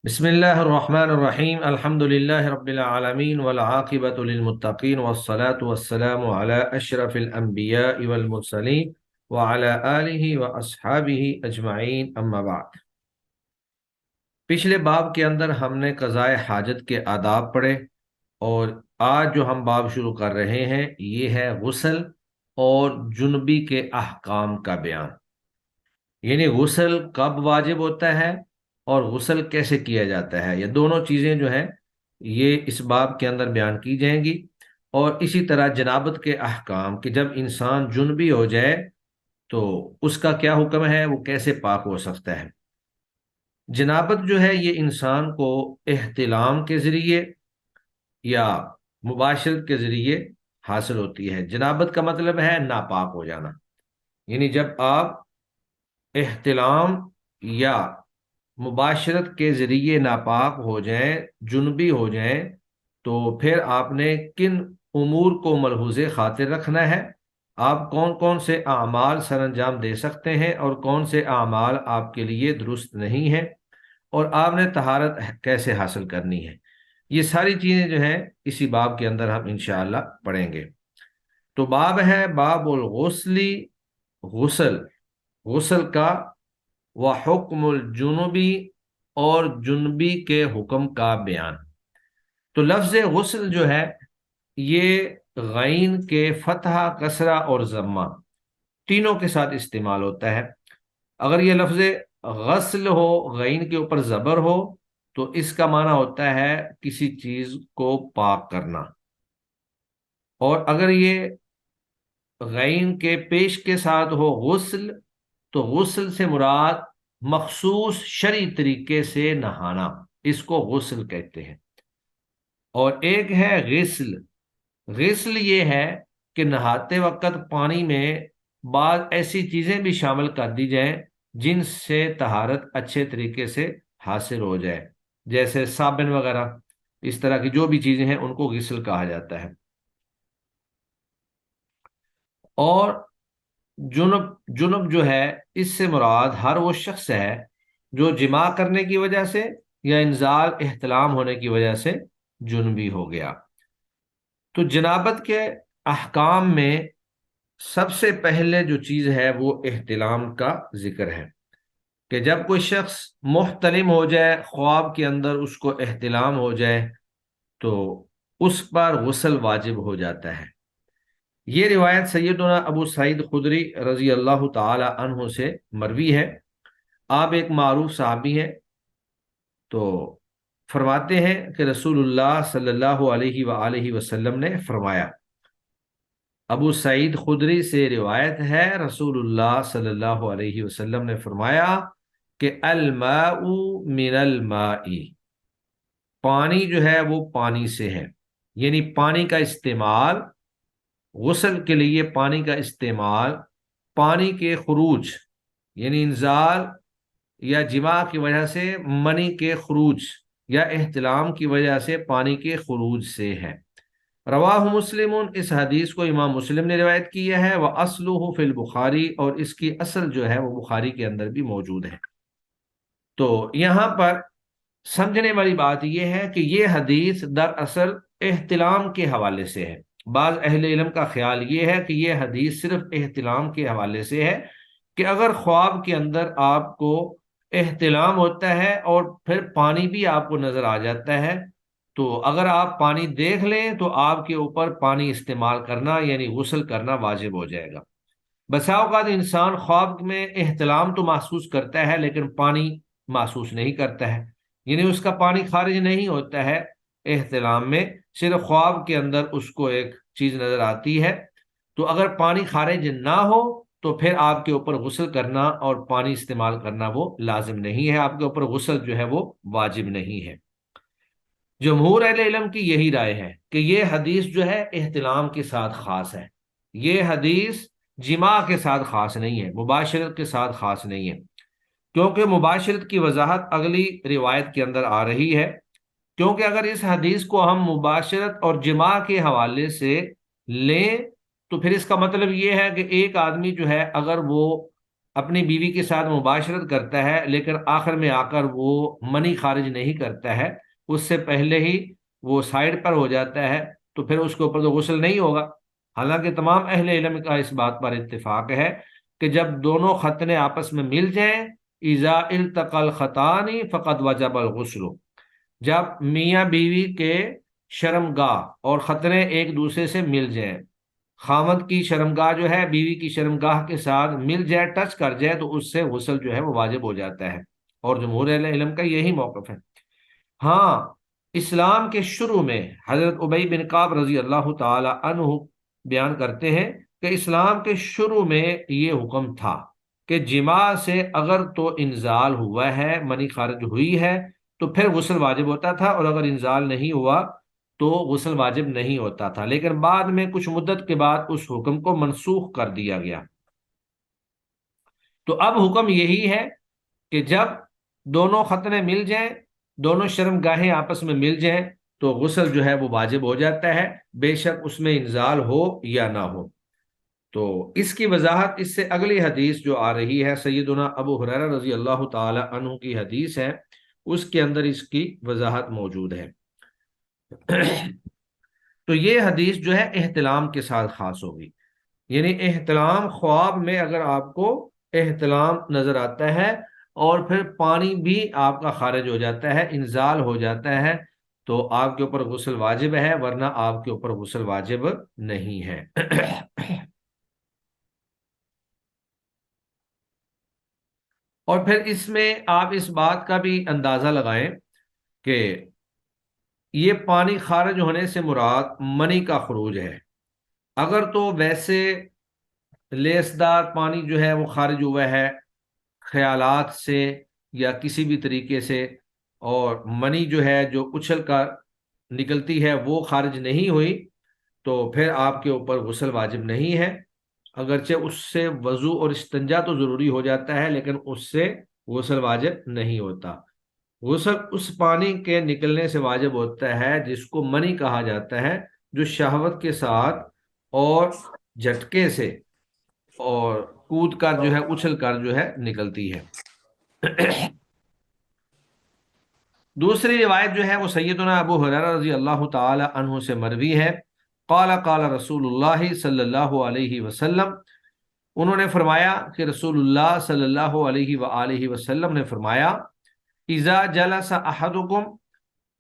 بسم اللہ الرحمن الرحیم الحمد للہ رب العالمین والعاقبۃ للمتقین والصلاة والسلام علی اشرف الانبیاء والمرسلین وعلی آلہ واصحابہ اجمعین اما بعد۔ پچھلے باب کے اندر ہم نے قضاء حاجت کے آداب پڑھے، اور آج جو ہم باب شروع کر رہے ہیں یہ ہے غسل اور جنبی کے احکام کا بیان، یعنی غسل کب واجب ہوتا ہے اور غسل کیسے کیا جاتا ہے۔ یہ دونوں چیزیں جو ہیں یہ اس باب کے اندر بیان کی جائیں گی، اور اسی طرح جنابت کے احکام کہ جب انسان جنبی ہو جائے تو اس کا کیا حکم ہے، وہ کیسے پاک ہو سکتا ہے۔ جنابت جو ہے یہ انسان کو احتلام کے ذریعے یا مباشرت کے ذریعے حاصل ہوتی ہے۔ جنابت کا مطلب ہے ناپاک ہو جانا، یعنی جب آپ احتلام یا مباشرت کے ذریعے ناپاک ہو جائیں، جنبی ہو جائیں، تو پھر آپ نے کن امور کو ملحوظ خاطر رکھنا ہے، آپ کون کون سے اعمال سر انجام دے سکتے ہیں اور کون سے اعمال آپ کے لیے درست نہیں ہیں، اور آپ نے طہارت کیسے حاصل کرنی ہے۔ یہ ساری چیزیں جو ہیں اسی باب کے اندر ہم انشاءاللہ پڑھیں گے۔ تو باب ہے باب الغسلی، غسل، غسل کا، وحکم الجنوبی، اور جنبی کے حکم کا بیان۔ تو لفظ غسل جو ہے یہ غین کے فتحہ، کسرہ اور ضمہ تینوں کے ساتھ استعمال ہوتا ہے۔ اگر یہ لفظ غسل ہو، غین کے اوپر زبر ہو، تو اس کا معنی ہوتا ہے کسی چیز کو پاک کرنا، اور اگر یہ غین کے پیش کے ساتھ ہو غسل، تو غسل سے مراد مخصوص شرعی طریقے سے نہانا، اس کو غسل کہتے ہیں۔ اور ایک ہے غسل، غسل یہ ہے کہ نہاتے وقت پانی میں بعض ایسی چیزیں بھی شامل کر دی جائیں جن سے طہارت اچھے طریقے سے حاصل ہو جائے، جیسے صابن وغیرہ، اس طرح کی جو بھی چیزیں ہیں ان کو غسل کہا جاتا ہے۔ اور جنب، جنب جو ہے اس سے مراد ہر وہ شخص ہے جو جماع کرنے کی وجہ سے یا انزال احتلام ہونے کی وجہ سے جنبی ہو گیا۔ تو جنابت کے احکام میں سب سے پہلے جو چیز ہے وہ احتلام کا ذکر ہے، کہ جب کوئی شخص محتلم ہو جائے، خواب کے اندر اس کو احتلام ہو جائے، تو اس پر غسل واجب ہو جاتا ہے۔ یہ روایت سیدنا ابو سعید خدری رضی اللہ تعالی عنہ سے مروی ہے۔ آپ ایک معروف صحابی ہیں، تو فرماتے ہیں کہ رسول اللہ صلی اللہ علیہ وآلہ وسلم نے فرمایا، ابو سعید خدری سے روایت ہے، رسول اللہ صلی اللہ علیہ وسلم نے فرمایا کہ الماء من الماء، پانی جو ہے وہ پانی سے ہے، یعنی پانی کا استعمال، غسل کے لیے پانی کا استعمال، پانی کے خروج یعنی انزال یا جماع کی وجہ سے منی کے خروج یا احتلام کی وجہ سے پانی کے خروج سے ہے۔ رواہ مسلم، اس حدیث کو امام مسلم نے روایت کیا ہے، وَأَصْلُهُ فِي البخاری، اور اس کی اصل جو ہے وہ بخاری کے اندر بھی موجود ہے۔ تو یہاں پر سمجھنے والی بات یہ ہے کہ یہ حدیث دراصل احتلام کے حوالے سے ہے۔ بعض اہل علم کا خیال یہ ہے کہ یہ حدیث صرف احتلام کے حوالے سے ہے، کہ اگر خواب کے اندر آپ کو احتلام ہوتا ہے اور پھر پانی بھی آپ کو نظر آ جاتا ہے، تو اگر آپ پانی دیکھ لیں تو آپ کے اوپر پانی استعمال کرنا یعنی غسل کرنا واجب ہو جائے گا۔ بسا اوقات انسان خواب میں احتلام تو محسوس کرتا ہے لیکن پانی محسوس نہیں کرتا ہے، یعنی اس کا پانی خارج نہیں ہوتا ہے احتلام میں، صرف خواب کے اندر اس کو ایک چیز نظر آتی ہے۔ تو اگر پانی خارج نہ ہو تو پھر آپ کے اوپر غسل کرنا اور پانی استعمال کرنا وہ لازم نہیں ہے، آپ کے اوپر غسل جو ہے وہ واجب نہیں ہے۔ جمہور اہل علم کی یہی رائے ہے کہ یہ حدیث جو ہے احتلام کے ساتھ خاص ہے، یہ حدیث جماع کے ساتھ خاص نہیں ہے، مباشرت کے ساتھ خاص نہیں ہے، کیونکہ مباشرت کی وضاحت اگلی روایت کے اندر آ رہی ہے۔ کیونکہ اگر اس حدیث کو ہم مباشرت اور جماع کے حوالے سے لیں تو پھر اس کا مطلب یہ ہے کہ ایک آدمی جو ہے اگر وہ اپنی بیوی کے ساتھ مباشرت کرتا ہے لیکن آخر میں آ کر وہ منی خارج نہیں کرتا ہے، اس سے پہلے ہی وہ سائڈ پر ہو جاتا ہے، تو پھر اس کے اوپر تو غسل نہیں ہوگا۔ حالانکہ تمام اہل علم کا اس بات پر اتفاق ہے کہ جب دونوں ختنے آپس میں مل جائیں، اذا التقى الخطان فقد وجب الغسل، جب میاں بیوی کے شرمگاہ اور ختنے ایک دوسرے سے مل جائیں، خامد کی شرمگاہ جو ہے بیوی کی شرمگاہ کے ساتھ مل جائے، ٹچ کر جائے، تو اس سے غسل جو ہے وہ واجب ہو جاتا ہے، اور جمہور اہل علم کا یہی موقف ہے۔ ہاں، اسلام کے شروع میں حضرت ابی بن کعب رضی اللہ تعالی عنہ بیان کرتے ہیں کہ اسلام کے شروع میں یہ حکم تھا کہ جماع سے اگر تو انزال ہوا ہے، منی خارج ہوئی ہے، تو پھر غسل واجب ہوتا تھا، اور اگر انزال نہیں ہوا تو غسل واجب نہیں ہوتا تھا، لیکن بعد میں کچھ مدت کے بعد اس حکم کو منسوخ کر دیا گیا۔ تو اب حکم یہی ہے کہ جب دونوں ختنے مل جائیں، دونوں شرم گاہیں آپس میں مل جائیں، تو غسل جو ہے وہ واجب ہو جاتا ہے، بے شک اس میں انزال ہو یا نہ ہو۔ تو اس کی وضاحت اس سے اگلی حدیث جو آ رہی ہے، سیدنا ابو ہریرہ رضی اللہ تعالی عنہ کی حدیث ہے، اس کے اندر اس کی وضاحت موجود ہے۔ تو یہ حدیث جو ہے احتلام کے ساتھ خاص ہوگی، یعنی احتلام، خواب میں اگر آپ کو احتلام نظر آتا ہے اور پھر پانی بھی آپ کا خارج ہو جاتا ہے، انزال ہو جاتا ہے، تو آپ کے اوپر غسل واجب ہے، ورنہ آپ کے اوپر غسل واجب نہیں ہے۔ اور پھر اس میں آپ اس بات کا بھی اندازہ لگائیں کہ یہ پانی خارج ہونے سے مراد منی کا خروج ہے۔ اگر تو ویسے لیسدار پانی جو ہے وہ خارج ہوا ہے خیالات سے یا کسی بھی طریقے سے، اور منی جو ہے جو اچھل کر نکلتی ہے وہ خارج نہیں ہوئی، تو پھر آپ کے اوپر غسل واجب نہیں ہے، اگرچہ اس سے وضو اور استنجا تو ضروری ہو جاتا ہے، لیکن اس سے غسل واجب نہیں ہوتا۔ غسل اس پانی کے نکلنے سے واجب ہوتا ہے جس کو منی کہا جاتا ہے، جو شہوت کے ساتھ اور جھٹکے سے اور کود کر جو ہے، اچھل کر جو ہے نکلتی ہے۔ دوسری روایت جو ہے وہ سیدنا ابو ہریرہ رضی اللہ تعالی عنہ سے مروی ہے، قال قال رسول اللہ صلی اللہ علیہ وسلم، انہوں نے فرمایا کہ رسول اللہ صلی اللہ علیہ وآلہ وسلم نے فرمایا، اذا جلس احدکم،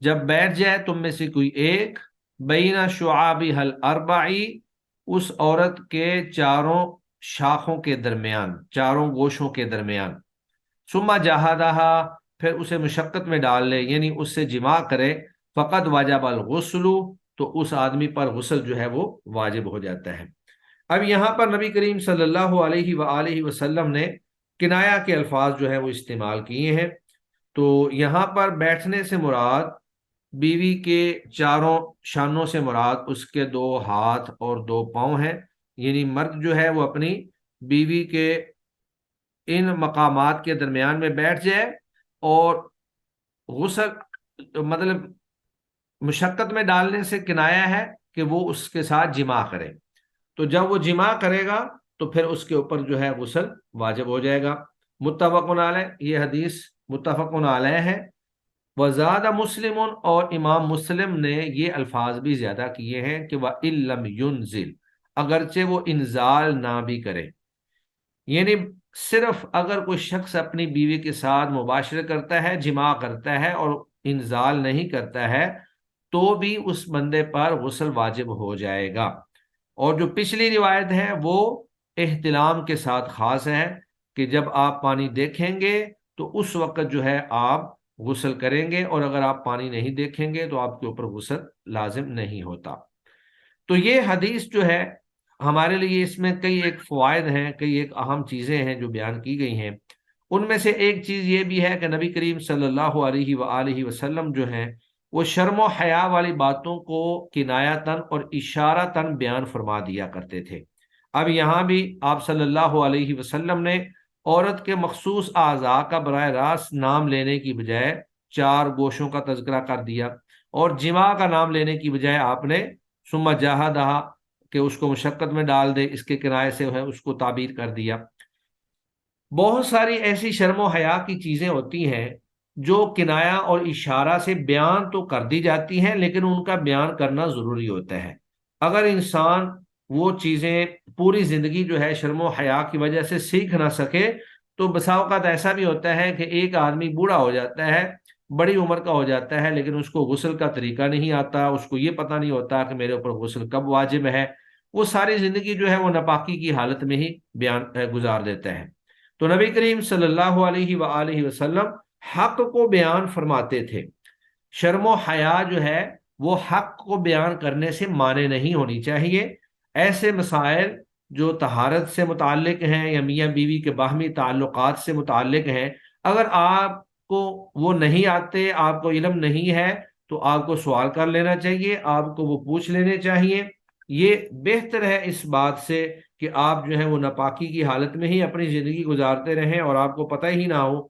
جب بیٹھ جائے تم میں سے کوئی ایک، بین شعابہ الاربعی، اس عورت کے چاروں شاخوں کے درمیان، چاروں گوشوں کے درمیان، ثم جہادہا، پھر اسے مشقت میں ڈال لے، یعنی اس سے جماع کرے، فقد وجب الغسل، تو اس آدمی پر غسل جو ہے وہ واجب ہو جاتا ہے۔ اب یہاں پر نبی کریم صلی اللہ علیہ وآلہ وسلم نے کنایا کے الفاظ جو ہے وہ استعمال کیے ہیں۔ تو یہاں پر بیٹھنے سے مراد بیوی کے چاروں شانوں سے مراد اس کے دو ہاتھ اور دو پاؤں ہیں، یعنی مرد جو ہے وہ اپنی بیوی کے ان مقامات کے درمیان میں بیٹھ جائے، اور غسل مطلب مشقت میں ڈالنے سے کنایا ہے کہ وہ اس کے ساتھ جماع کرے، تو جب وہ جماع کرے گا تو پھر اس کے اوپر جو ہے غسل واجب ہو جائے گا۔ متفق علیہ، یہ حدیث متفق علیہ ہے۔ وزاد مسلم، اور امام مسلم نے یہ الفاظ بھی زیادہ کیے ہیں کہ وَإِن لَّمْ يُنزِلْ، اگرچہ وہ انزال نہ بھی کرے، یعنی صرف اگر کوئی شخص اپنی بیوی کے ساتھ مباشرت کرتا ہے، جماع کرتا ہے اور انزال نہیں کرتا ہے، تو بھی اس بندے پر غسل واجب ہو جائے گا۔ اور جو پچھلی روایت ہے وہ احتلام کے ساتھ خاص ہے کہ جب آپ پانی دیکھیں گے تو اس وقت جو ہے آپ غسل کریں گے، اور اگر آپ پانی نہیں دیکھیں گے تو آپ کے اوپر غسل لازم نہیں ہوتا۔ تو یہ حدیث جو ہے ہمارے لیے، اس میں کئی ایک فوائد ہیں، کئی ایک اہم چیزیں ہیں جو بیان کی گئی ہیں۔ ان میں سے ایک چیز یہ بھی ہے کہ نبی کریم صلی اللہ علیہ وآلہ وسلم جو ہیں وہ شرم و حیا والی باتوں کو کنایتاً اور اشارتاً بیان فرما دیا کرتے تھے۔ اب یہاں بھی آپ صلی اللہ علیہ وسلم نے عورت کے مخصوص اعضاء کا براہ راست نام لینے کی بجائے چار گوشوں کا تذکرہ کر دیا، اور جماع کا نام لینے کی بجائے آپ نے ثم جاہدہا، کہ اس کو مشقت میں ڈال دے، اس کے کنایے سے ہے اس کو تعبیر کر دیا۔ بہت ساری ایسی شرم و حیا کی چیزیں ہوتی ہیں جو کنایا اور اشارہ سے بیان تو کر دی جاتی ہیں، لیکن ان کا بیان کرنا ضروری ہوتا ہے۔ اگر انسان وہ چیزیں پوری زندگی جو ہے شرم و حیا کی وجہ سے سیکھ نہ سکے، تو بسا اوقات ایسا بھی ہوتا ہے کہ ایک آدمی بوڑھا ہو جاتا ہے، بڑی عمر کا ہو جاتا ہے، لیکن اس کو غسل کا طریقہ نہیں آتا، اس کو یہ پتہ نہیں ہوتا کہ میرے اوپر غسل کب واجب ہے۔ وہ ساری زندگی جو ہے وہ ناپاکی کی حالت میں ہی گزار دیتا ہے۔ تو نبی کریم صلی اللہ علیہ وآلہ وسلم حق کو بیان فرماتے تھے۔ شرم و حیا جو ہے وہ حق کو بیان کرنے سے مانے نہیں ہونی چاہیے۔ ایسے مسائل جو طہارت سے متعلق ہیں یا میاں بیوی کے باہمی تعلقات سے متعلق ہیں، اگر آپ کو وہ نہیں آتے، آپ کو علم نہیں ہے، تو آپ کو سوال کر لینا چاہیے، آپ کو وہ پوچھ لینے چاہیے۔ یہ بہتر ہے اس بات سے کہ آپ جو ہے وہ ناپاکی کی حالت میں ہی اپنی زندگی گزارتے رہیں اور آپ کو پتہ ہی نہ ہو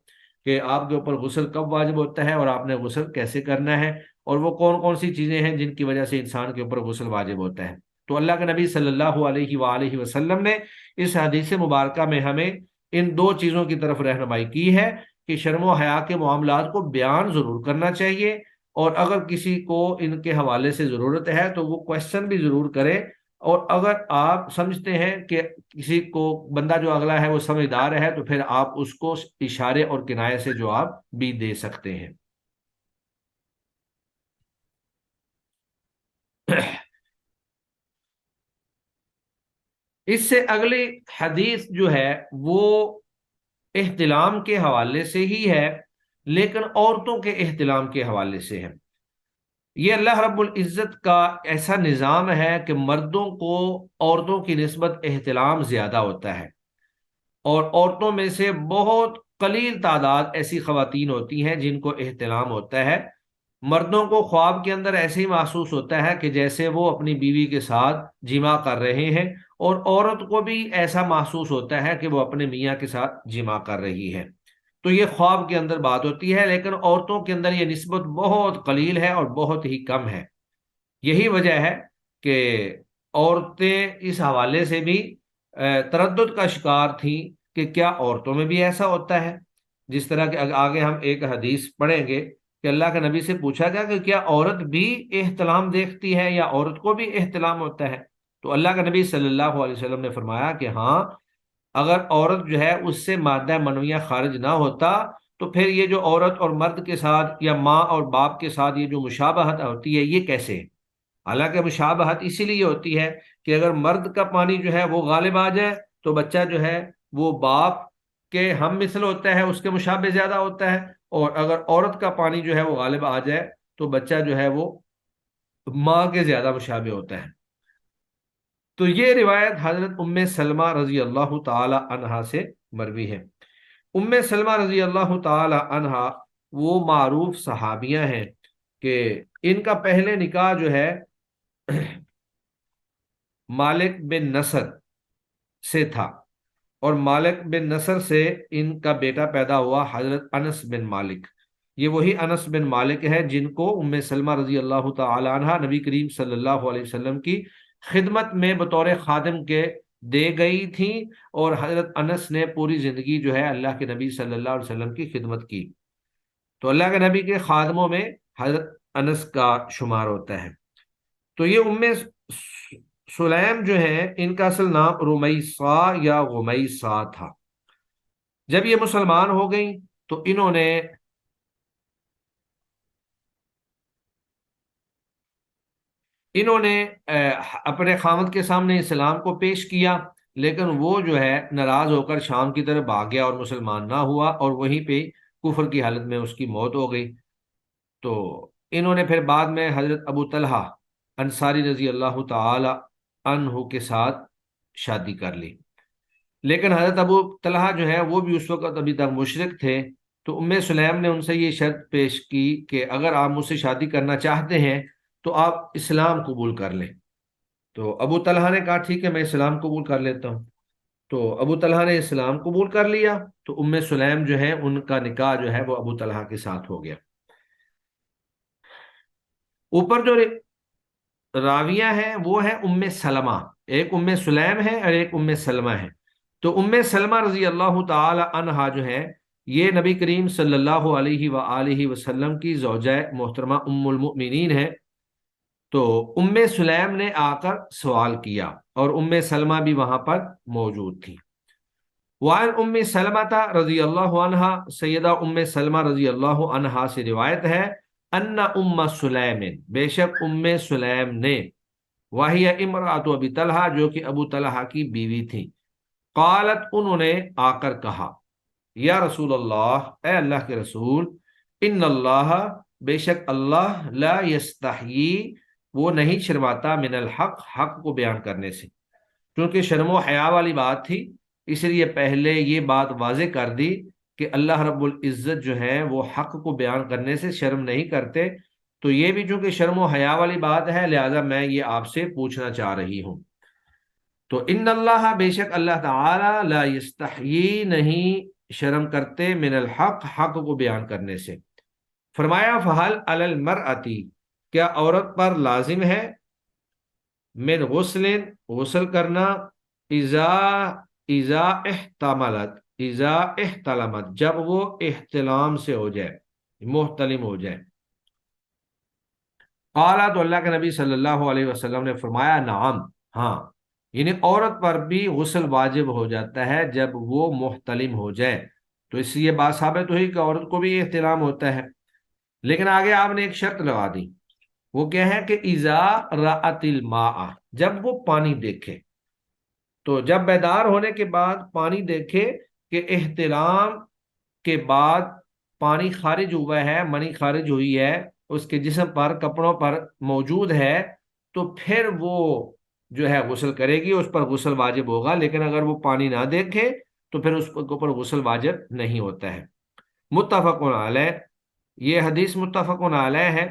کہ آپ کے اوپر غسل کب واجب ہوتا ہے اور آپ نے غسل کیسے کرنا ہے، اور وہ کون کون سی چیزیں ہیں جن کی وجہ سے انسان کے اوپر غسل واجب ہوتا ہے۔ تو اللہ کے نبی صلی اللہ علیہ وآلہ وسلم نے اس حدیث مبارکہ میں ہمیں ان دو چیزوں کی طرف رہنمائی کی ہے کہ شرم و حیا کے معاملات کو بیان ضرور کرنا چاہیے، اور اگر کسی کو ان کے حوالے سے ضرورت ہے تو وہ کوشچن بھی ضرور کرے، اور اگر آپ سمجھتے ہیں کہ کسی کو بندہ جو اگلا ہے وہ سمجھدار ہے تو پھر آپ اس کو اشارے اور کنایے سے جواب بھی دے سکتے ہیں۔ اس سے اگلی حدیث جو ہے وہ احتلام کے حوالے سے ہی ہے، لیکن عورتوں کے احتلام کے حوالے سے ہے۔ یہ اللہ رب العزت کا ایسا نظام ہے کہ مردوں کو عورتوں کی نسبت احتلام زیادہ ہوتا ہے، اور عورتوں میں سے بہت قلیل تعداد ایسی خواتین ہوتی ہیں جن کو احتلام ہوتا ہے۔ مردوں کو خواب کے اندر ایسے ہی محسوس ہوتا ہے کہ جیسے وہ اپنی بیوی کے ساتھ جمع کر رہے ہیں، اور عورت کو بھی ایسا محسوس ہوتا ہے کہ وہ اپنے میاں کے ساتھ جمع کر رہی ہے۔ تو یہ خواب کے اندر بات ہوتی ہے، لیکن عورتوں کے اندر یہ نسبت بہت قلیل ہے اور بہت ہی کم ہے۔ یہی وجہ ہے کہ عورتیں اس حوالے سے بھی تردد کا شکار تھیں کہ کیا عورتوں میں بھی ایسا ہوتا ہے، جس طرح کہ آگے ہم ایک حدیث پڑھیں گے کہ اللہ کے نبی سے پوچھا گیا کہ کیا عورت بھی احتلام دیکھتی ہے یا عورت کو بھی احتلام ہوتا ہے؟ تو اللہ کے نبی صلی اللہ علیہ وسلم نے فرمایا کہ ہاں، اگر عورت جو ہے اس سے مادہ منویہ خارج نہ ہوتا تو پھر یہ جو عورت اور مرد کے ساتھ یا ماں اور باپ کے ساتھ یہ جو مشابہت ہوتی ہے یہ کیسے؟ حالانکہ مشابہت اسی لیے ہوتی ہے کہ اگر مرد کا پانی جو ہے وہ غالب آ جائے تو بچہ جو ہے وہ باپ کے ہم مثل ہوتا ہے، اس کے مشابہ زیادہ ہوتا ہے، اور اگر عورت کا پانی جو ہے وہ غالب آ جائے تو بچہ جو ہے وہ ماں کے زیادہ مشابہ ہوتا ہے۔ تو یہ روایت حضرت ام سلمہ رضی اللہ تعالی عنہا سے مروی ہے۔ ام سلمہ رضی اللہ تعالی عنہا وہ معروف صحابیہ ہیں کہ ان کا پہلے نکاح جو ہے مالک بن نصر سے تھا، اور مالک بن نصر سے ان کا بیٹا پیدا ہوا حضرت انس بن مالک۔ یہ وہی انس بن مالک ہے جن کو ام سلمہ رضی اللہ تعالی عنہ نبی کریم صلی اللہ علیہ وسلم کی خدمت میں بطور خادم کے دے گئی تھیں، اور حضرت انس نے پوری زندگی جو ہے اللہ کے نبی صلی اللہ علیہ وسلم کی خدمت کی، تو اللہ کے نبی کے خادموں میں حضرت انس کا شمار ہوتا ہے۔ تو یہ ام سلیم جو ہیں ان کا اصل نام رمیسا یا غمیسا تھا۔ جب یہ مسلمان ہو گئیں تو انہوں نے اپنے خامد کے سامنے اسلام کو پیش کیا، لیکن وہ جو ہے ناراض ہو کر شام کی طرف بھاگ گیا اور مسلمان نہ ہوا، اور وہیں پہ کفر کی حالت میں اس کی موت ہو گئی۔ تو انہوں نے پھر بعد میں حضرت ابو طلحہ انصاری رضی اللہ تعالی عنہ کے ساتھ شادی کر لی، لیکن حضرت ابو طلحہ جو ہے وہ بھی اس وقت ابھی تک مشرک تھے۔ تو ام سلیم نے ان سے یہ شرط پیش کی کہ اگر آپ مجھ سے شادی کرنا چاہتے ہیں تو آپ اسلام قبول کر لیں۔ تو ابو طلحہ نے کہا ٹھیک ہے، میں اسلام قبول کر لیتا ہوں۔ تو ابو طلحہ نے اسلام قبول کر لیا، تو ام سلیم جو ہے ان کا نکاح جو ہے وہ ابو طلحہ کے ساتھ ہو گیا۔ اوپر جو راویہ ہیں وہ ہے ام سلمہ، ایک ام سلیم ہے اور ایک ام سلمہ ہے۔ تو سلمہ رضی اللہ تعالی عنہا جو ہے یہ نبی کریم صلی اللہ علیہ وآلہ وسلم کی زوجہ محترمہ ام المؤمنین ہے۔ تو سلیم نے آ کر سوال کیا اور سلمہ بھی وہاں پر موجود تھی۔ وعن سلمہ رضی اللہ عنہا، سیدہ سلمہ رضی اللہ عنہا سے روایت ہے، ان سلیم، بے شک سلیم نے، وہی امرأۃ ابی طلحہ، جو کہ ابو طلحہ کی بیوی تھی، قالت، انہوں نے آ کر کہا، یا رسول اللہ، اے اللہ کے رسول، ان اللہ، بے شک اللہ، لا یستحیی، وہ نہیں شرماتا، من الحق، حق کو بیان کرنے سے۔ کیونکہ شرم و حیا والی بات تھی، اس لیے پہلے یہ بات واضح کر دی کہ اللہ رب العزت جو ہے وہ حق کو بیان کرنے سے شرم نہیں کرتے، تو یہ بھی چونکہ شرم و حیا والی بات ہے، لہذا میں یہ آپ سے پوچھنا چاہ رہی ہوں۔ تو ان اللہ، بے شک اللہ تعالی، لا یستحیی، نہیں شرم کرتے، من الحق، حق کو بیان کرنے سے۔ فرمایا، فہل علی المرأۃ، کیا عورت پر لازم ہے، من غسل، غسل کرنا، اذا احتملت، اذا احتلمت، جب وہ احتلام سے ہو جائے، محتلم ہو جائے۔ قالا، تو اللہ کے نبی صلی اللہ علیہ وسلم نے فرمایا، نعم، ہاں، یعنی عورت پر بھی غسل واجب ہو جاتا ہے جب وہ محتلم ہو جائے۔ تو اس لیے بات ثابت ہوئی کہ عورت کو بھی احتلام ہوتا ہے، لیکن آگے آپ نے ایک شرط لگا دی، وہ کیا ہے کہ اذا رأت الماء، جب وہ پانی دیکھے۔ تو جب بیدار ہونے کے بعد پانی دیکھے کہ احتلام کے بعد پانی خارج ہوا ہے، منی خارج ہوئی ہے، اس کے جسم پر، کپڑوں پر موجود ہے، تو پھر وہ جو ہے غسل کرے گی، اس پر غسل واجب ہوگا۔ لیکن اگر وہ پانی نہ دیکھے تو پھر اس پر غسل واجب نہیں ہوتا ہے۔ متفق علیہ، یہ حدیث متفق علیہ ہے۔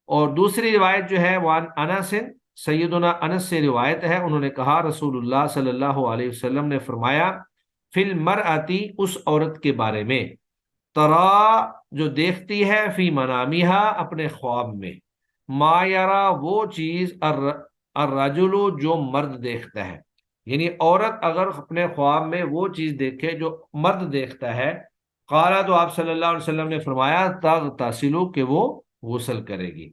اور دوسری روایت جو ہے وان انس، سیدنا انس سے روایت ہے، انہوں نے کہا، رسول اللہ صلی اللہ علیہ وسلم نے فرمایا، فی المرأتی، اس عورت کے بارے میں، ترا، جو دیکھتی ہے، فی منامیہا، اپنے خواب میں، ما یرا، وہ چیز، الرجل، جو مرد دیکھتا ہے۔ یعنی عورت اگر اپنے خواب میں وہ چیز دیکھے جو مرد دیکھتا ہے، قالا، تو آپ صلی اللہ علیہ وسلم نے فرمایا، تغتسل، کہ وہ غسل کرے گی۔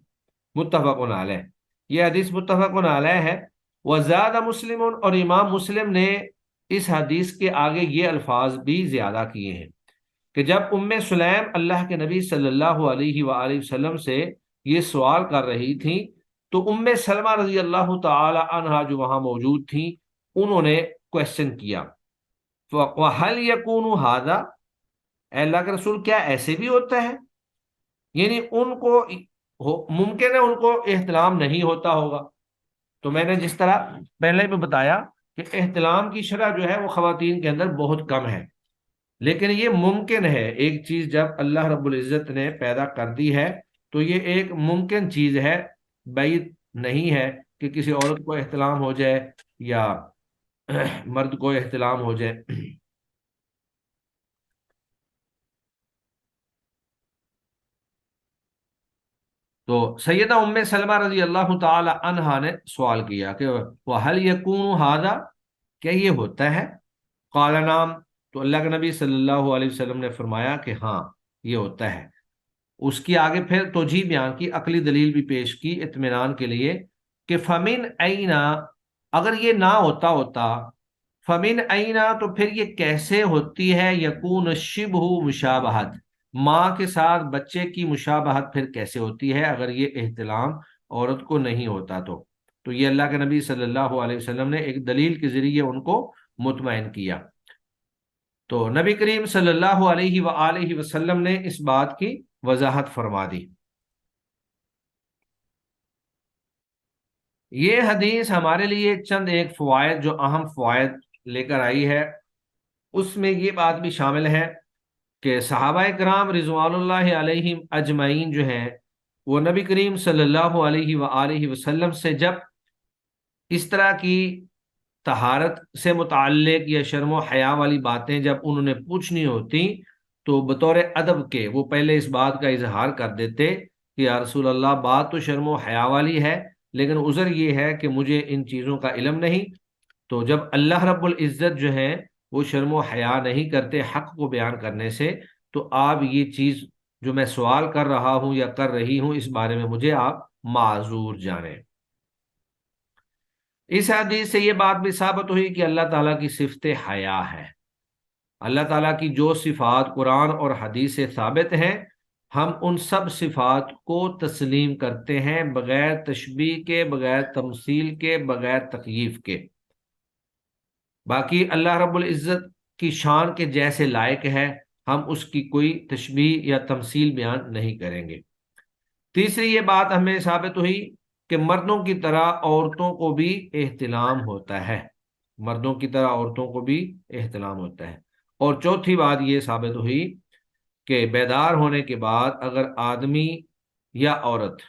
متفق علیہ، یہ حدیث متفق علیہ ہے۔ وزاد مسلم، اور امام مسلم نے اس حدیث کے آگے یہ الفاظ بھی زیادہ کیے ہیں کہ جب سلیم اللہ کے نبی صلی اللہ علیہ وآلہ وسلم سے یہ سوال کر رہی تھی، تو سلمہ رضی اللہ تعالی عنہا جو وہاں موجود تھیں، انہوں نے کوشچن کیا، وَهَلْ يَكُونُ هَذَا، اے اللہ کے رسول، کیا ایسے بھی ہوتا ہے؟ یعنی ان کو ممکن ہے ان کو احتلام نہیں ہوتا ہوگا۔ تو میں نے جس طرح پہلے بھی بتایا کہ احتلام کی شرح جو ہے وہ خواتین کے اندر بہت کم ہے، لیکن یہ ممکن ہے، ایک چیز جب اللہ رب العزت نے پیدا کر دی ہے تو یہ ایک ممکن چیز ہے، بعید نہیں ہے کہ کسی عورت کو احتلام ہو جائے یا مرد کو احتلام ہو جائے۔ تو سیدہ سلمہ رضی اللہ تعالی عنہا نے سوال کیا کہ وَهَلْ يَكُونُ هَذَا، کیا یہ ہوتا ہے؟ قال نعم، تو اللہ کے نبی صلی اللہ علیہ وسلم نے فرمایا کہ ہاں، یہ ہوتا ہے۔ اس کی آگے پھر توجیہ بیان کی، عقلی دلیل بھی پیش کی اطمینان کے لیے کہ فمن اینا، اگر یہ نہ ہوتا فمن اینا، تو پھر یہ کیسے ہوتی ہے، یکون شبہ مشابہت، ماں کے ساتھ بچے کی مشابہت پھر کیسے ہوتی ہے اگر یہ احتلام عورت کو نہیں ہوتا تو یہ اللہ کے نبی صلی اللہ علیہ وسلم نے ایک دلیل کے ذریعے ان کو مطمئن کیا۔ تو نبی کریم صلی اللہ علیہ وآلہ وسلم نے اس بات کی وضاحت فرما دی۔ یہ حدیث ہمارے لیے چند ایک فوائد، جو اہم فوائد لے کر آئی ہے، اس میں یہ بات بھی شامل ہے کہ صحابہ کرام رضوان اللہ علیہم اجمعین جو ہیں، وہ نبی کریم صلی اللہ علیہ وآلہ وسلم سے جب اس طرح کی طہارت سے متعلق یا شرم و حیا والی باتیں جب انہوں نے پوچھنی ہوتی، تو بطور ادب کے وہ پہلے اس بات کا اظہار کر دیتے کہ یا رسول اللہ، بات تو شرم و حیا والی ہے، لیکن عذر یہ ہے کہ مجھے ان چیزوں کا علم نہیں۔ تو جب اللہ رب العزت جو ہے وہ شرم و حیا نہیں کرتے حق کو بیان کرنے سے، تو آپ یہ چیز جو میں سوال کر رہا ہوں یا کر رہی ہوں اس بارے میں مجھے آپ معذور جانیں۔ اس حدیث سے یہ بات بھی ثابت ہوئی کہ اللہ تعالیٰ کی صفت حیا ہے۔ اللہ تعالیٰ کی جو صفات قرآن اور حدیث سے ثابت ہیں، ہم ان سب صفات کو تسلیم کرتے ہیں، بغیر تشبیہ کے، بغیر تمثیل کے، بغیر تکییف کے۔ باقی اللہ رب العزت کی شان کے جیسے لائق ہے، ہم اس کی کوئی تشبیہ یا تمثیل بیان نہیں کریں گے۔ تیسری یہ بات ہمیں ثابت ہوئی کہ مردوں کی طرح عورتوں کو بھی احتلام ہوتا ہے، مردوں کی طرح عورتوں کو بھی احتلام ہوتا ہے۔ اور چوتھی بات یہ ثابت ہوئی کہ بیدار ہونے کے بعد اگر آدمی یا عورت،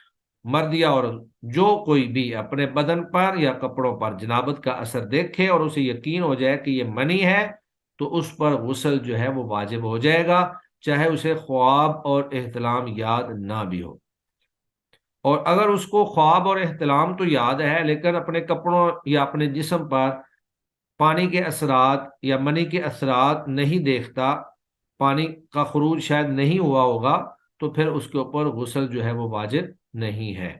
مرد یا عورت، جو کوئی بھی اپنے بدن پر یا کپڑوں پر جنابت کا اثر دیکھے اور اسے یقین ہو جائے کہ یہ منی ہے، تو اس پر غسل جو ہے وہ واجب ہو جائے گا، چاہے اسے خواب اور احتلام یاد نہ بھی ہو۔ اور اگر اس کو خواب اور احتلام تو یاد ہے لیکن اپنے کپڑوں یا اپنے جسم پر پانی کے اثرات یا منی کے اثرات نہیں دیکھتا، پانی کا خروج شاید نہیں ہوا ہوگا، تو پھر اس کے اوپر غسل جو ہے وہ واجب نہیں ہے۔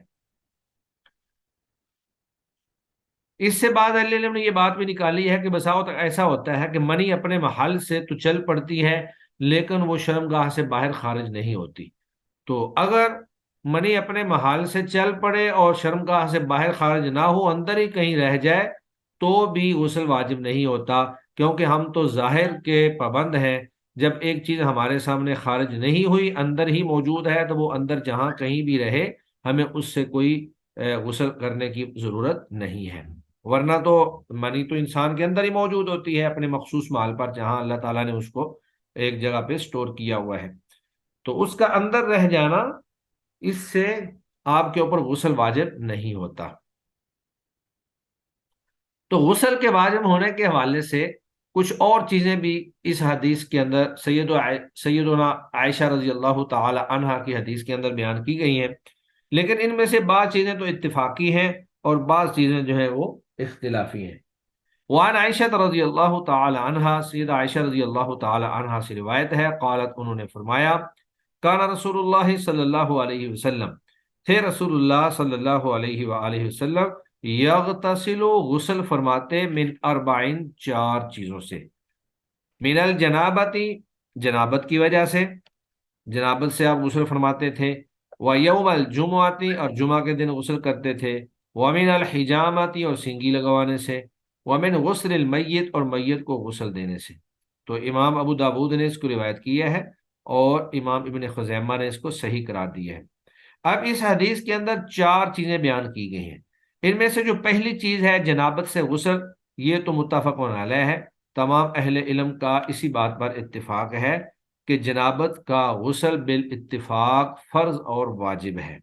اس سے بعد اہل علم نے یہ بات بھی نکالی ہے کہ بسا اوقات ایسا ہوتا ہے کہ منی اپنے محل سے تو چل پڑتی ہے لیکن وہ شرمگاہ سے باہر خارج نہیں ہوتی، تو اگر منی اپنے محل سے چل پڑے اور شرمگاہ سے باہر خارج نہ ہو، اندر ہی کہیں رہ جائے، تو بھی غسل واجب نہیں ہوتا، کیونکہ ہم تو ظاہر کے پابند ہیں۔ جب ایک چیز ہمارے سامنے خارج نہیں ہوئی، اندر ہی موجود ہے، تو وہ اندر جہاں کہیں بھی رہے ہمیں اس سے کوئی غسل کرنے کی ضرورت نہیں ہے۔ ورنہ تو منی تو انسان کے اندر ہی موجود ہوتی ہے اپنے مخصوص محل پر، جہاں اللہ تعالیٰ نے اس کو ایک جگہ پہ سٹور کیا ہوا ہے، تو اس کا اندر رہ جانا، اس سے آپ کے اوپر غسل واجب نہیں ہوتا۔ تو غسل کے واجب ہونے کے حوالے سے کچھ اور چیزیں بھی اس حدیث کے اندر سیدنا عائشہ رضی اللہ تعالی عنہا کی حدیث کے اندر بیان کی گئی ہیں، لیکن ان میں سے بعض چیزیں تو اتفاقی ہیں اور بعض چیزیں جو ہیں وہ اختلافی ہیں۔ وعن عائشہ رضی اللہ تعالی عنہا، سیدہ عائشہ رضی اللہ تعالی عنہا سے روایت ہے، قالت، انہوں نے فرمایا، کان رسول اللہ صلی اللہ علیہ وسلم، تھے رسول اللہ صلی اللہ علیہ وآلہ وسلم، یغتسل، غسل فرماتے، من اربعین، چار چیزوں سے، من الجنابتی، جنابت کی وجہ سے، جنابت سے آپ غسل فرماتے تھے، ویوم الجمعتی، اور جمعہ کے دن غسل کرتے تھے، ومن الحجامتی، اور سینگی لگوانے سے، ومن غسل المیت، اور میت کو غسل دینے سے۔ تو امام ابو داود نے اس کو روایت کیا ہے اور امام ابن خزیمہ نے اس کو صحیح قرار دیا ہے۔ اب اس حدیث کے اندر چار چیزیں بیان کی گئی ہیں، ان میں سے جو پہلی چیز ہے جنابت سے غسل، یہ تو متفق علیہ ہے، تمام اہل علم کا اسی بات پر اتفاق ہے کہ جنابت کا غسل بالاتفاق فرض اور واجب ہے۔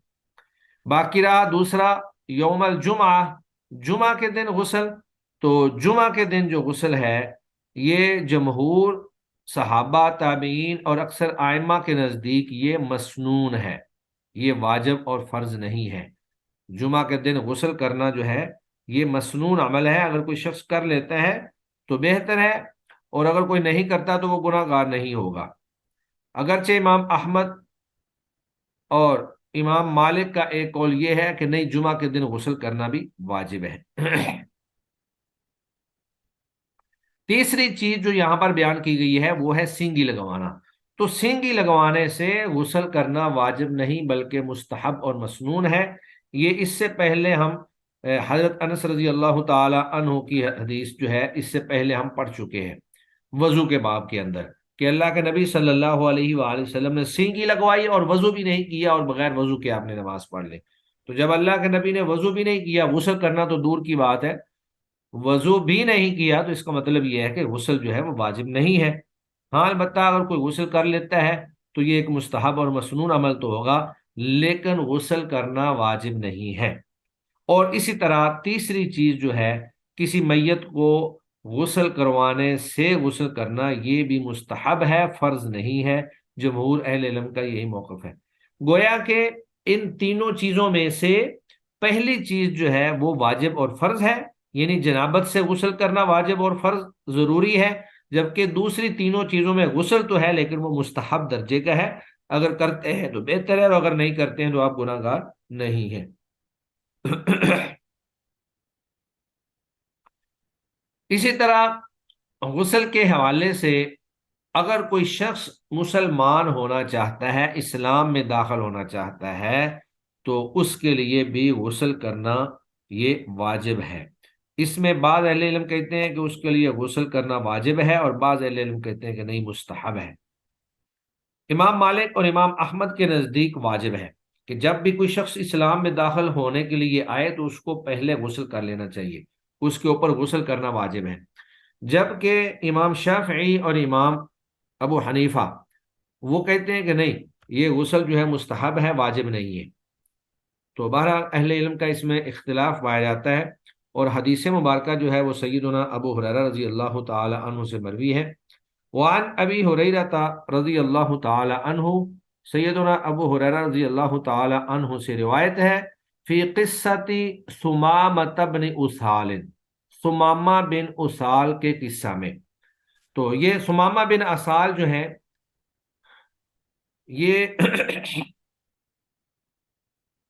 باقی رہا دوسرا، یوم الجمعہ، جمعہ کے دن غسل، تو جمعہ کے دن جو غسل ہے یہ جمہور صحابہ، تابعین اور اکثر ائمہ کے نزدیک یہ مسنون ہے، یہ واجب اور فرض نہیں ہے۔ جمعہ کے دن غسل کرنا جو ہے یہ مسنون عمل ہے، اگر کوئی شخص کر لیتا ہے تو بہتر ہے، اور اگر کوئی نہیں کرتا تو وہ گناہ گار نہیں ہوگا۔ اگرچہ امام احمد اور امام مالک کا ایک قول یہ ہے کہ نہیں، جمعہ کے دن غسل کرنا بھی واجب ہے۔ تیسری چیز جو یہاں پر بیان کی گئی ہے وہ ہے سینگی لگوانا، تو سینگی لگوانے سے غسل کرنا واجب نہیں بلکہ مستحب اور مسنون ہے۔ یہ اس سے پہلے ہم حضرت انس رضی اللہ تعالی عنہ کی حدیث جو ہے اس سے پہلے ہم پڑھ چکے ہیں وضو کے باب کے اندر، کہ اللہ کے نبی صلی اللہ علیہ وآلہ وسلم نے سینگی لگوائی اور وضو بھی نہیں کیا، اور بغیر وضو کے آپ نے نماز پڑھ لی۔ تو جب اللہ کے نبی نے وضو بھی نہیں کیا، غسل کرنا تو دور کی بات ہے، وضو بھی نہیں کیا، تو اس کا مطلب یہ ہے کہ غسل جو ہے وہ واجب نہیں ہے۔ ہاں البتہ اگر کوئی غسل کر لیتا ہے تو یہ ایک مستحب اور مسنون عمل تو ہوگا، لیکن غسل کرنا واجب نہیں ہے۔ اور اسی طرح تیسری چیز جو ہے، کسی میت کو غسل کروانے سے غسل کرنا یہ بھی مستحب ہے، فرض نہیں ہے، جمہور اہل علم کا یہی موقف ہے۔ گویا کہ ان تینوں چیزوں میں سے پہلی چیز جو ہے وہ واجب اور فرض ہے، یعنی جنابت سے غسل کرنا واجب اور فرض ضروری ہے، جبکہ دوسری تینوں چیزوں میں غسل تو ہے لیکن وہ مستحب درجے کا ہے، اگر کرتے ہیں تو بہتر ہے، اور اگر نہیں کرتے ہیں تو آپ گناہ گار نہیں ہیں۔ اسی طرح غسل کے حوالے سے اگر کوئی شخص مسلمان ہونا چاہتا ہے، اسلام میں داخل ہونا چاہتا ہے، تو اس کے لیے بھی غسل کرنا یہ واجب ہے۔ اس میں بعض اہل علم کہتے ہیں کہ اس کے لیے غسل کرنا واجب ہے، اور بعض اہل علم کہتے ہیں کہ نہیں، مستحب ہے۔ امام مالک اور امام احمد کے نزدیک واجب ہے کہ جب بھی کوئی شخص اسلام میں داخل ہونے کے لیے آئے تو اس کو پہلے غسل کر لینا چاہیے، اس کے اوپر غسل کرنا واجب ہے۔ جبکہ امام شافعی اور امام ابو حنیفہ وہ کہتے ہیں کہ نہیں، یہ غسل جو ہے مستحب ہے، واجب نہیں ہے۔ تو بہرحال اہل علم کا اس میں اختلاف پایا جاتا ہے، اور حدیث مبارکہ جو ہے وہ سیدنا ابو ہریرہ رضی اللہ تعالی عنہ سے مروی ہے۔ وعن ابی ہریرہ رضی اللہ تعالی عنہ، سیدنا ابو ہریرہ رضی اللہ تعالی عنہ سے روایت ہے، فی قصۃ ثمامۃ بن اسال، ثمامہ بن اسال کے قصہ میں۔ تو یہ ثمامہ بن اسال جو ہیں، یہ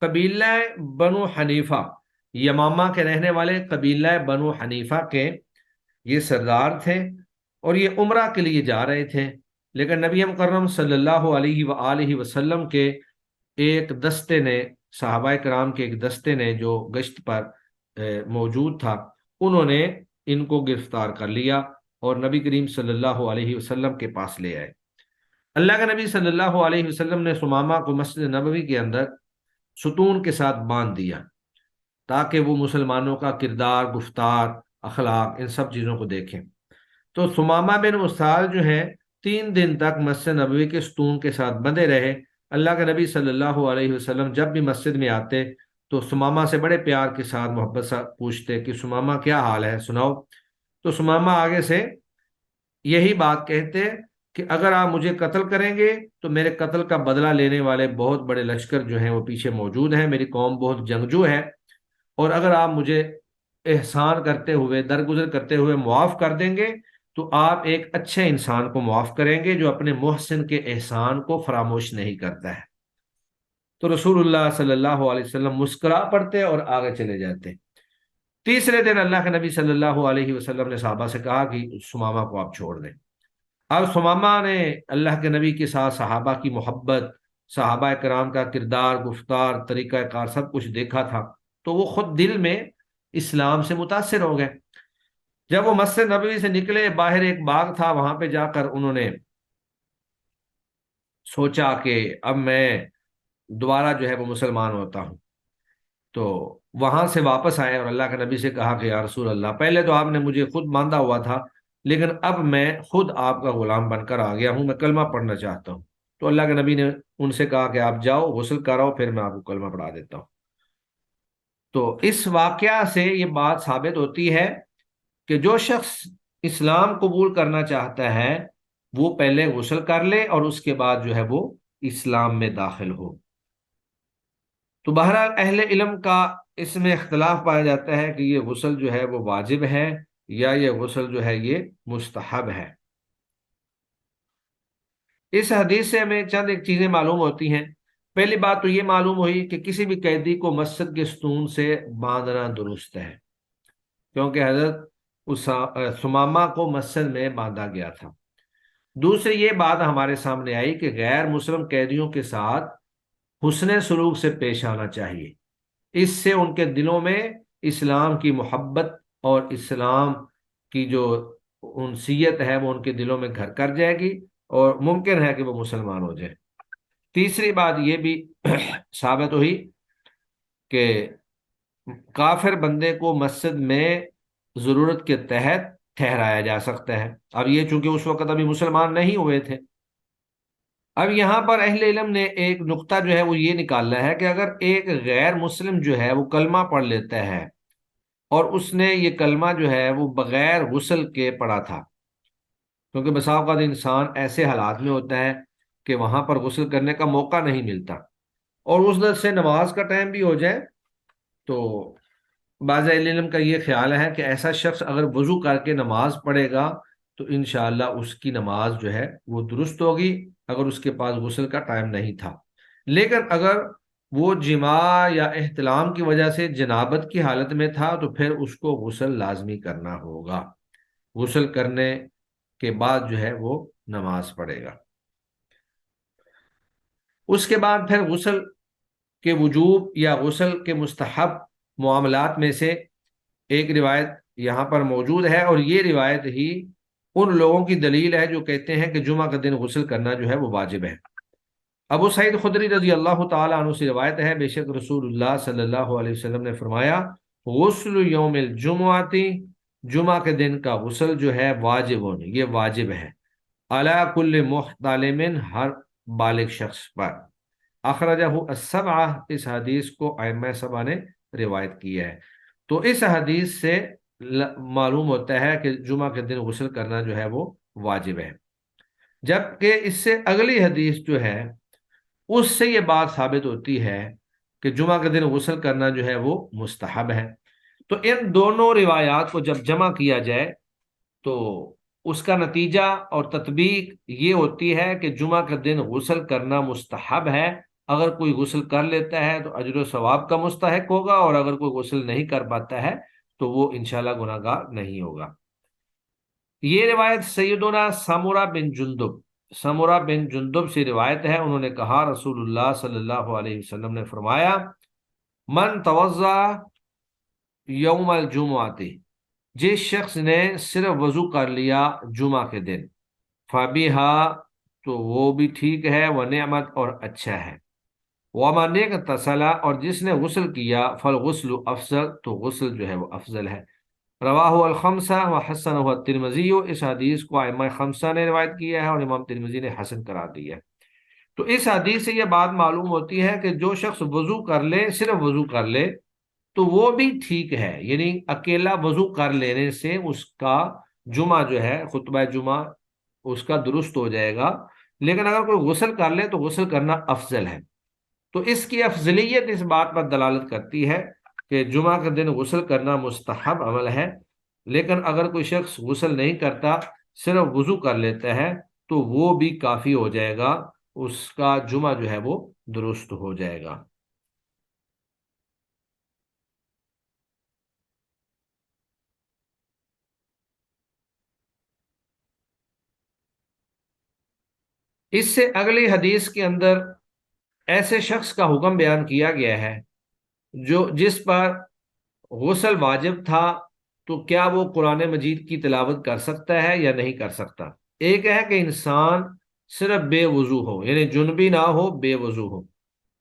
قبیلہ بنو حنیفہ، یمامہ کے رہنے والے قبیلہ بنو حنیفہ کے یہ سردار تھے، اور یہ عمرہ کے لیے جا رہے تھے، لیکن نبی مکرم صلی اللہ علیہ وآلہ وسلم کے ایک دستے نے، صحابہ کرام کے ایک دستے نے جو گشت پر موجود تھا، انہوں نے ان کو گرفتار کر لیا اور نبی کریم صلی اللہ علیہ وسلم کے پاس لے آئے۔ اللہ کے نبی صلی اللہ علیہ وسلم نے ثمامہ کو مسجد نبوی کے اندر ستون کے ساتھ باندھ دیا تاکہ وہ مسلمانوں کا کردار، گفتار، اخلاق، ان سب چیزوں کو دیکھیں۔ تو ثمامہ بن اسال جو ہیں 3 دن تک مسجد نبوی کے ستون کے ساتھ بندے رہے۔ اللہ کے نبی صلی اللہ علیہ وسلم جب بھی مسجد میں آتے تو ثمامہ سے بڑے پیار کے ساتھ، محبت سے پوچھتے کہ ثمامہ کیا حال ہے، سناؤ۔ تو ثمامہ آگے سے یہی بات کہتے کہ اگر آپ مجھے قتل کریں گے تو میرے قتل کا بدلہ لینے والے بہت بڑے لشکر جو ہیں وہ پیچھے موجود ہیں، میری قوم بہت جنگجو ہے، اور اگر آپ مجھے احسان کرتے ہوئے، درگزر کرتے ہوئے معاف کر دیں گے تو آپ ایک اچھے انسان کو معاف کریں گے جو اپنے محسن کے احسان کو فراموش نہیں کرتا ہے۔ تو رسول اللہ صلی اللہ علیہ وسلم مسکرا پڑتے اور آگے چلے جاتے۔ تیسرے دن اللہ کے نبی صلی اللہ علیہ وسلم نے صحابہ سے کہا کہ ثمامہ کو آپ چھوڑ دیں۔ اب ثمامہ نے اللہ کے نبی کے ساتھ صحابہ کی محبت، صحابہ کرام کا کردار، گفتار، طریقہ کار سب کچھ دیکھا تھا، تو وہ خود دل میں اسلام سے متاثر ہو گئے۔ جب وہ مسجد نبوی سے نکلے، باہر ایک باغ تھا، وہاں پہ جا کر انہوں نے سوچا کہ اب میں دوبارہ جو ہے وہ مسلمان ہوتا ہوں۔ تو وہاں سے واپس آئے اور اللہ کے نبی سے کہا کہ یا رسول اللہ، پہلے تو آپ نے مجھے خود باندھا ہوا تھا، لیکن اب میں خود آپ کا غلام بن کر آ گیا ہوں، میں کلمہ پڑھنا چاہتا ہوں۔ تو اللہ کے نبی نے ان سے کہا کہ آپ جاؤ غسل کراؤ، پھر میں آپ کو کلمہ پڑھا دیتا ہوں۔ تو اس واقعہ سے یہ بات ثابت ہوتی ہے کہ جو شخص اسلام قبول کرنا چاہتا ہے وہ پہلے غسل کر لے اور اس کے بعد جو ہے وہ اسلام میں داخل ہو۔ تو بہرحال اہل علم کا اس میں اختلاف پایا جاتا ہے کہ یہ غسل جو ہے وہ واجب ہے یا یہ غسل جو ہے یہ مستحب ہے۔ اس حدیث سے ہمیں چند ایک چیزیں معلوم ہوتی ہیں۔ پہلی بات تو یہ معلوم ہوئی کہ کسی بھی قیدی کو مسجد کے ستون سے باندھنا درست ہے، کیونکہ حضرت ثمامہ کو مسجد میں باندھا گیا تھا۔ دوسری یہ بات ہمارے سامنے آئی کہ غیر مسلم قیدیوں کے ساتھ حسن سلوک سے پیش آنا چاہیے، اس سے ان کے دلوں میں اسلام کی محبت اور اسلام کی جو انسیت ہے وہ ان کے دلوں میں گھر کر جائے گی، اور ممکن ہے کہ وہ مسلمان ہو جائے۔ تیسری بات یہ بھی ثابت ہوئی کہ کافر بندے کو مسجد میں ضرورت کے تحت ٹھہرایا جا سکتا ہے۔ اب یہ چونکہ اس وقت ابھی مسلمان نہیں ہوئے تھے، اب یہاں پر اہل علم نے ایک نقطہ جو ہے وہ یہ نکالا ہے کہ اگر ایک غیر مسلم جو ہے وہ کلمہ پڑھ لیتا ہے اور اس نے یہ کلمہ جو ہے وہ بغیر غسل کے پڑھا تھا، کیونکہ بسا اوقات انسان ایسے حالات میں ہوتا ہے کہ وہاں پر غسل کرنے کا موقع نہیں ملتا، اور اس در سے نماز کا ٹائم بھی ہو جائے، تو بعض اہل علم کا یہ خیال ہے کہ ایسا شخص اگر وضو کر کے نماز پڑھے گا تو انشاءاللہ اس کی نماز جو ہے وہ درست ہوگی، اگر اس کے پاس غسل کا ٹائم نہیں تھا۔ لیکن اگر وہ جماع یا احتلام کی وجہ سے جنابت کی حالت میں تھا تو پھر اس کو غسل لازمی کرنا ہوگا، غسل کرنے کے بعد جو ہے وہ نماز پڑھے گا۔ اس کے بعد پھر غسل کے وجوب یا غسل کے مستحب معاملات میں سے ایک روایت یہاں پر موجود ہے، اور یہ روایت ہی ان لوگوں کی دلیل ہے جو کہتے ہیں کہ جمعہ کا دن غسل کرنا جو ہے وہ واجب ہے۔ ابو سعید خدری رضی اللہ تعالی عنہ سے روایت ہے، بے شک رسول اللہ صلی اللہ علیہ وسلم نے فرمایا، غسل یوم الجمعہ، جمعہ کے دن کا غسل جو ہے واجب یہ واجب ہے، علی کل محتلم، ہر بالغ شخص پر۔ اخرجہ السبعہ، اس حدیث کو ائمہ سبعہ نے روایت کی ہے۔ تو اس حدیث سے معلوم ہوتا ہے کہ جمعہ کے دن غسل کرنا جو ہے وہ واجب ہے، جبکہ اس سے اگلی حدیث جو ہے اس سے یہ بات ثابت ہوتی ہے کہ جمعہ کے دن غسل کرنا جو ہے وہ مستحب ہے۔ تو ان دونوں روایات کو جب جمع کیا جائے تو اس کا نتیجہ اور تطبیق یہ ہوتی ہے کہ جمعہ کا دن غسل کرنا مستحب ہے، اگر کوئی غسل کر لیتا ہے تو اجر و ثواب کا مستحق ہوگا، اور اگر کوئی غسل نہیں کر پاتا ہے تو وہ انشاءاللہ گناہگار نہیں ہوگا۔ یہ روایت سیدنا سمورہ بن جندب سے روایت ہے، انہوں نے کہا رسول اللہ صلی اللہ علیہ وسلم نے فرمایا، من توضا یوم الجمعہ، جس شخص نے صرف وضو کر لیا جمعہ کے دن، فبیہا، تو وہ بھی ٹھیک ہے، ونعمت، اور اچھا ہے، ومن اغتسل، اور جس نے غسل کیا، فالغسل افضل، تو غسل جو ہے وہ افضل ہے۔ رواہ الخمسہ وحسنہ الترمذی، اس حدیث کو ائمہ خمسہ نے روایت کیا ہے اور امام ترمذی نے حسن قرار دیا ہے۔ تو اس حدیث سے یہ بات معلوم ہوتی ہے کہ جو شخص وضو کر لے، صرف وضو کر لے، تو وہ بھی ٹھیک ہے، یعنی اکیلا وضو کر لینے سے اس کا جمعہ جو ہے، خطبہ جمعہ اس کا درست ہو جائے گا، لیکن اگر کوئی غسل کر لے تو غسل کرنا افضل ہے۔ تو اس کی افضلیت اس بات پر دلالت کرتی ہے کہ جمعہ کے دن غسل کرنا مستحب عمل ہے، لیکن اگر کوئی شخص غسل نہیں کرتا، صرف وضو کر لیتا ہے، تو وہ بھی کافی ہو جائے گا، اس کا جمعہ جو ہے وہ درست ہو جائے گا۔ اس سے اگلی حدیث کے اندر ایسے شخص کا حکم بیان کیا گیا ہے جو جس پر غسل واجب تھا، تو کیا وہ قرآن مجید کی تلاوت کر سکتا ہے یا نہیں کر سکتا؟ ایک ہے کہ انسان صرف بے وضو ہو، یعنی جنبی نہ ہو، بے وضو ہو،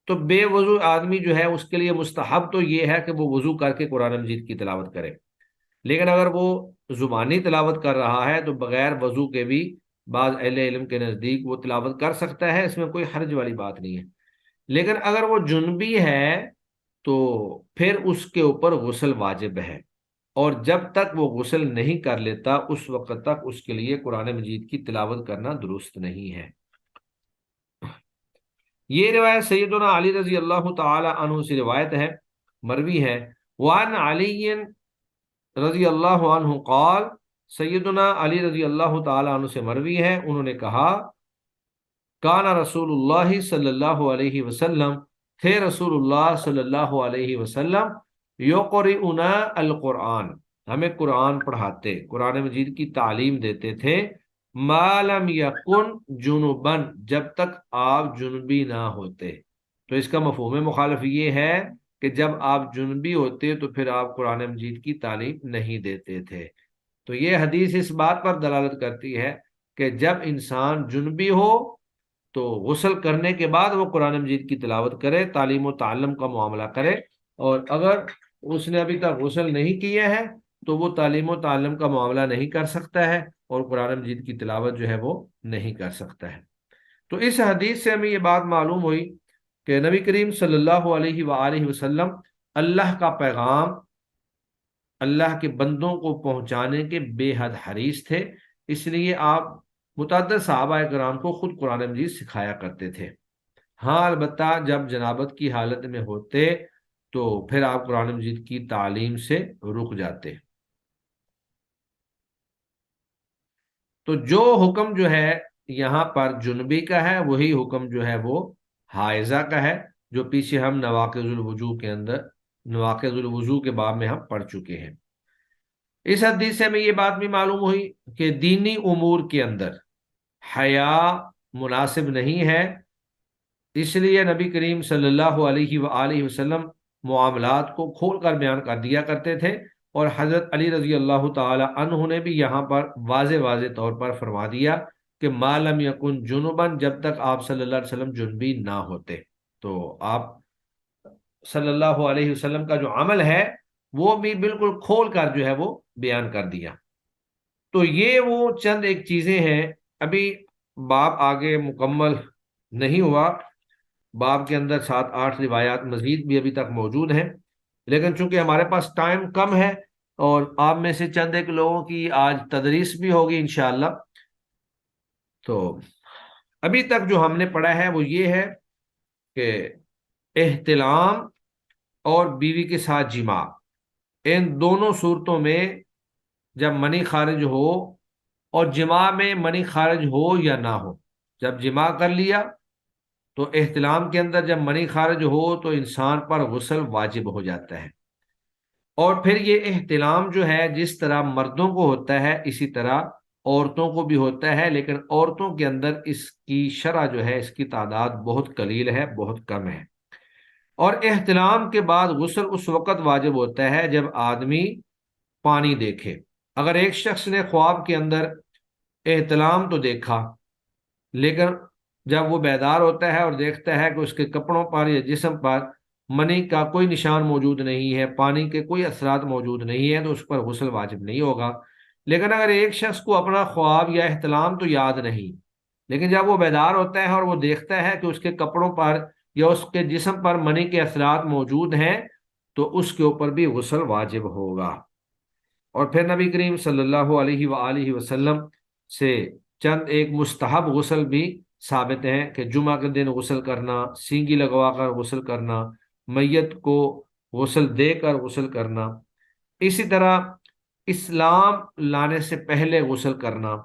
تو بے وضو آدمی جو ہے اس کے لیے مستحب تو یہ ہے کہ وہ وضو کر کے قرآن مجید کی تلاوت کرے، لیکن اگر وہ زبانی تلاوت کر رہا ہے تو بغیر وضو کے بھی بعض اہل علم کے نزدیک وہ تلاوت کر سکتا ہے، اس میں کوئی حرج والی بات نہیں ہے۔ لیکن اگر وہ جنبی ہے تو پھر اس کے اوپر غسل واجب ہے، اور جب تک وہ غسل نہیں کر لیتا اس وقت تک اس کے لیے قرآن مجید کی تلاوت کرنا درست نہیں ہے۔ یہ روایت سیدنا علی رضی اللہ تعالی عنہ سے روایت ہے، مروی ہے، وعن علی رضی اللہ عنہ قال، سیدنا علی رضی اللہ تعالی عنہ سے مروی ہے، انہوں نے کہا، کان رسول اللہ صلی اللہ علیہ وسلم، تھے رسول اللہ صلی اللہ علیہ وسلم، یقرئنا القرآن، ہمیں قرآن پڑھاتے، قرآن مجید کی تعلیم دیتے تھے، ما لم یکن جنبن، جب تک آپ جنبی نہ ہوتے۔ تو اس کا مفہوم مخالف یہ ہے کہ جب آپ جنبی ہوتے تو پھر آپ قرآن مجید کی تعلیم نہیں دیتے تھے۔ تو یہ حدیث اس بات پر دلالت کرتی ہے کہ جب انسان جنبی ہو تو غسل کرنے کے بعد وہ قرآن مجید کی تلاوت کرے، تعلیم و تعلم کا معاملہ کرے، اور اگر اس نے ابھی تک غسل نہیں کیا ہے تو وہ تعلیم و تعلم کا معاملہ نہیں کر سکتا ہے، اور قرآن مجید کی تلاوت جو ہے وہ نہیں کر سکتا ہے۔ تو اس حدیث سے ہمیں یہ بات معلوم ہوئی کہ نبی کریم صلی اللہ علیہ وآلہ وسلم اللہ کا پیغام اللہ کے بندوں کو پہنچانے کے بے حد حریص تھے، اس لیے آپ متعدد صحابہ کرام کو خود قرآن مجید سکھایا کرتے تھے۔ ہاں البتہ جب جنابت کی حالت میں ہوتے تو پھر آپ قرآن مجید کی تعلیم سے رک جاتے۔ تو جو حکم جو ہے یہاں پر جنبی کا ہے وہی حکم جو ہے وہ حائضہ کا ہے، جو پیچھے ہم نواقض الوضو کے اندر، نواقض الوضو کے باب میں ہم پڑھ چکے ہیں۔ اس حدیث سے ہمیں یہ بات بھی معلوم ہوئی کہ دینی امور کے اندر حیا مناسب نہیں ہے، اس لیے نبی کریم صلی اللہ علیہ وآلہ وسلم معاملات کو کھول کر بیان کر دیا کرتے تھے، اور حضرت علی رضی اللہ تعالی عنہ نے بھی یہاں پر واضح واضح طور پر فرما دیا کہ ما لم یکن جنبا، جب تک آپ صلی اللہ علیہ وسلم جنبی نہ ہوتے۔ تو آپ صلی اللہ علیہ وسلم کا جو عمل ہے وہ بھی بالکل کھول کر جو ہے وہ بیان کر دیا۔ تو یہ وہ چند ایک چیزیں ہیں، ابھی باب آگے مکمل نہیں ہوا، باب کے اندر 7-8 روایات مزید بھی ابھی تک موجود ہیں، لیکن چونکہ ہمارے پاس ٹائم کم ہے اور آپ میں سے چند ایک لوگوں کی آج تدریس بھی ہوگی انشاءاللہ، تو ابھی تک جو ہم نے پڑھا ہے وہ یہ ہے کہ احتلام اور بیوی کے ساتھ جماع، ان دونوں صورتوں میں جب منی خارج ہو، اور جماع میں منی خارج ہو یا نہ ہو، جب جماع کر لیا تو احتلام کے اندر جب منی خارج ہو تو انسان پر غسل واجب ہو جاتا ہے۔ اور پھر یہ احتلام جو ہے جس طرح مردوں کو ہوتا ہے اسی طرح عورتوں کو بھی ہوتا ہے، لیکن عورتوں کے اندر اس کی شرح جو ہے، اس کی تعداد بہت قلیل ہے، بہت کم ہے۔ اور احتلام کے بعد غسل اس وقت واجب ہوتا ہے جب آدمی پانی دیکھے۔ اگر ایک شخص نے خواب کے اندر احتلام تو دیکھا، لیکن جب وہ بیدار ہوتا ہے اور دیکھتا ہے کہ اس کے کپڑوں پر یا جسم پر منی کا کوئی نشان موجود نہیں ہے، پانی کے کوئی اثرات موجود نہیں ہیں، تو اس پر غسل واجب نہیں ہوگا۔ لیکن اگر ایک شخص کو اپنا خواب یا احتلام تو یاد نہیں، لیکن جب وہ بیدار ہوتا ہے اور وہ دیکھتا ہے کہ اس کے کپڑوں پر یا اس کے جسم پر منی کے اثرات موجود ہیں، تو اس کے اوپر بھی غسل واجب ہوگا۔ اور پھر نبی کریم صلی اللہ علیہ وآلہ وسلم سے چند ایک مستحب غسل بھی ثابت ہیں کہ جمعہ کے دن غسل کرنا، سینگی لگوا کر غسل کرنا، میت کو غسل دے کر غسل کرنا، اسی طرح اسلام لانے سے پہلے غسل کرنا۔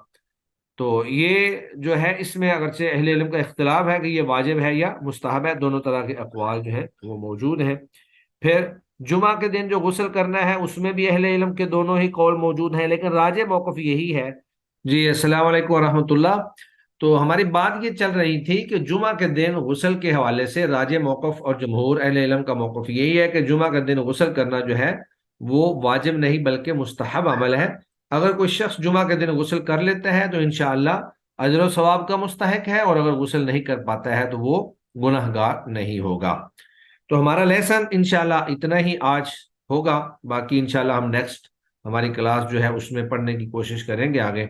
تو یہ جو ہے اس میں اگرچہ اہل علم کا اختلاف ہے کہ یہ واجب ہے یا مستحب ہے، دونوں طرح کے اقوال جو ہیں وہ موجود ہیں۔ پھر جمعہ کے دن جو غسل کرنا ہے اس میں بھی اہل علم کے دونوں ہی قول موجود ہیں، لیکن راجح موقف یہی ہے۔ جی السلام علیکم ورحمۃ اللہ۔ تو ہماری بات یہ چل رہی تھی کہ جمعہ کے دن غسل کے حوالے سے راجح موقف اور جمہور اہل علم کا موقف یہی ہے کہ جمعہ کے دن غسل کرنا جو ہے وہ واجب نہیں بلکہ مستحب عمل ہے۔ اگر کوئی شخص جمعہ کے دن غسل کر لیتا ہے تو انشاءاللہ اجر و ثواب کا مستحق ہے، اور اگر غسل نہیں کر پاتا ہے تو وہ گناہ گار نہیں ہوگا۔ تو ہمارا لیسن انشاءاللہ اتنا ہی آج ہوگا، باقی انشاءاللہ ہم نیکسٹ ہماری کلاس جو ہے اس میں پڑھنے کی کوشش کریں گے آگے۔